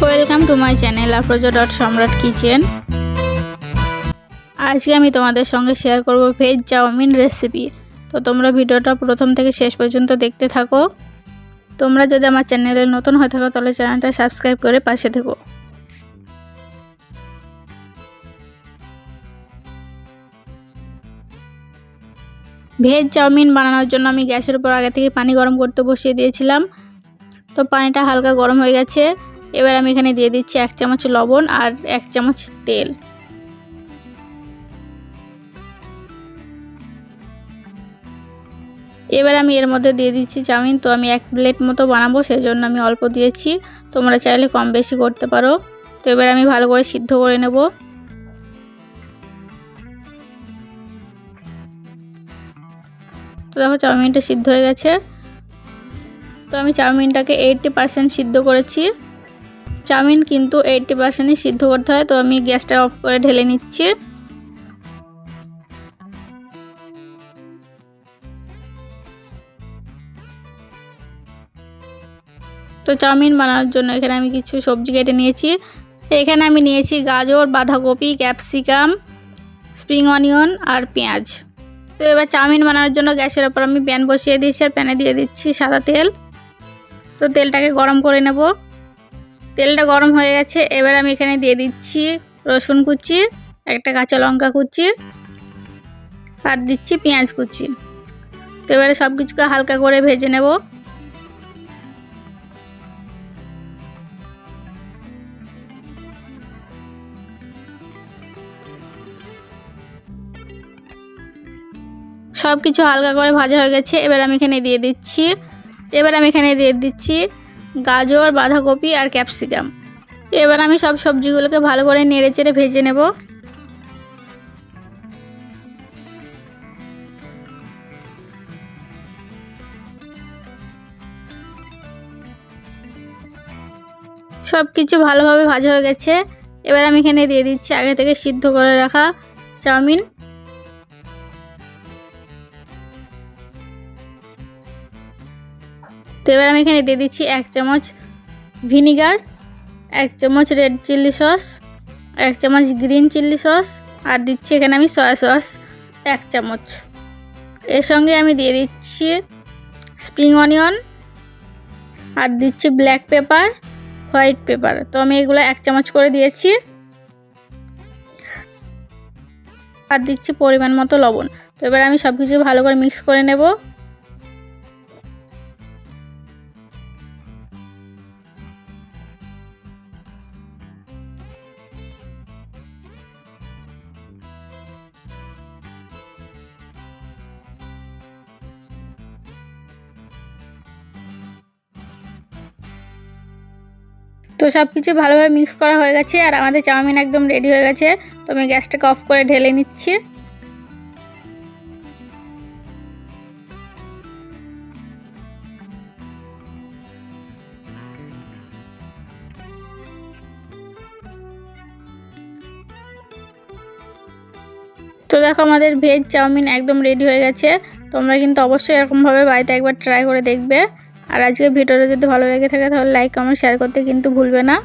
Welcome to my channel আফরোজা.সম্রাট kitchen. আজকে আমি তোমাদের সঙ্গে শেয়ার করব ভেজ চাউমিন রেসিপি। তো তোমরা ভিডিওটা প্রথম থেকে শেষ পর্যন্ত দেখতে থাকো। তোমরা যদি আমার চ্যানেলে নতুন হয়ে থাকো তাহলে চ্যানেলটা সাবস্ক্রাইব করে পাশে থেকো। ভেজ চাউমিন বানানোর জন্য আমি গ্যাসের উপর আগে থেকে পানি গরম করতে বসিয়ে দিয়েছিলাম। তো পানিটা হালকা গরম হয়ে গেছে। এবার আমি এখানে দিয়ে দিচ্ছি 1 চামচ লবণ আর 1 চামচ তেল। এবার আমি এর মধ্যে দিয়ে দিচ্ছি চাউমিন। তো আমি 1 প্লেট মতো বানাবো, সেজন্য আমি অল্প দিয়েছি, তোমরা চাইলে কম বেশি করতে পারো। তো এবার আমি ভালো করে সিদ্ধ করে নেব। তো দেখো চাউমিনটা সিদ্ধ হয়ে গেছে। তো আমি চাউমিনটাকে 80% সিদ্ধ করেছি। চাউমিন কিন্তু 80%ই সিদ্ধ করতে হয়। তো আমি গ্যাসটা অফ করে ঢেলে নিচ্ছি। তো চাউমিন বানানোর জন্য এখানে আমি কিছু সবজি কেটে নিয়েছি। এখানে আমি নিয়েছি গাজর, বাঁধাকপি, ক্যাপসিকাম, স্প্রিং অনিয়ন আর পেঁয়াজ। তো এবার চাউমিন বানানোর জন্য গ্যাসের ওপর আমি প্যান বসিয়ে দিয়েছি আর প্যানে দিয়ে দিচ্ছি সাদা তেল। তো তেলটাকে গরম করে নেব। তেলটা গরম হয়ে গেছে। এবার আমি এখানে দিয়ে দিচ্ছি রসুন কুচি, একটা কাঁচা লঙ্কা কুচি আর দিচ্ছি পেঁয়াজ কুচি। তো এবারে সব কিছুকে হালকা করে ভেজে নেব। সব কিছু হালকা করে ভাজা হয়ে গেছে। এবার আমি এখানে দিয়ে দিচ্ছি গাজর, বাঁধাকপি আর ক্যাপসিকাম। এবার আমি সব সবজিগুলোকে ভালো করে নেড়েচেড়ে ভেজে নেব। সব কিছু ভালোভাবে ভাজা হয়ে গেছে। এবার আমি এখানে দিয়ে দিচ্ছি আগে থেকে সিদ্ধ করে রাখা চাউমিন। তো এবার আমি এখানে দিয়ে দিচ্ছি 1 চামচ ভিনিগার, 1 চামচ রেড চিলি সস, 1 চামচ গ্রিন চিলি সস আর দিচ্ছি এখানে আমি সয়া সস 1 চামচ। এর সঙ্গে আমি দিয়ে দিচ্ছি স্প্রিং অনিয়ন আর দিচ্ছি ব্ল্যাক পেপার, হোয়াইট পেপার। তো আমি এগুলো 1 চামচ করে দিয়েছি আর দিচ্ছি পরিমাণ মতো লবণ। তো এবার আমি সব কিছু ভালো করে মিক্স করে নেব। তো সব কিছু ভালোভাবে মিক্স করা হয়ে গেছে আর আমাদের চাউমিন একদম রেডি হয়ে গেছে। তো আমি গ্যাসটাকে অফ করে ঢেলে নিচ্ছি। তো দেখো আমাদের ভেজ চাউমিন একদম রেডি হয়ে গেছে। তোমরা কিন্তু অবশ্যই এরকমভাবে বাড়িতে একবার ট্রাই করে দেখবে। আর আজকের ভিডিওটা যদি ভালো লেগে থাকে তাহলে লাইক, কমেন্ট, শেয়ার করতে কিন্তু ভুলবে না।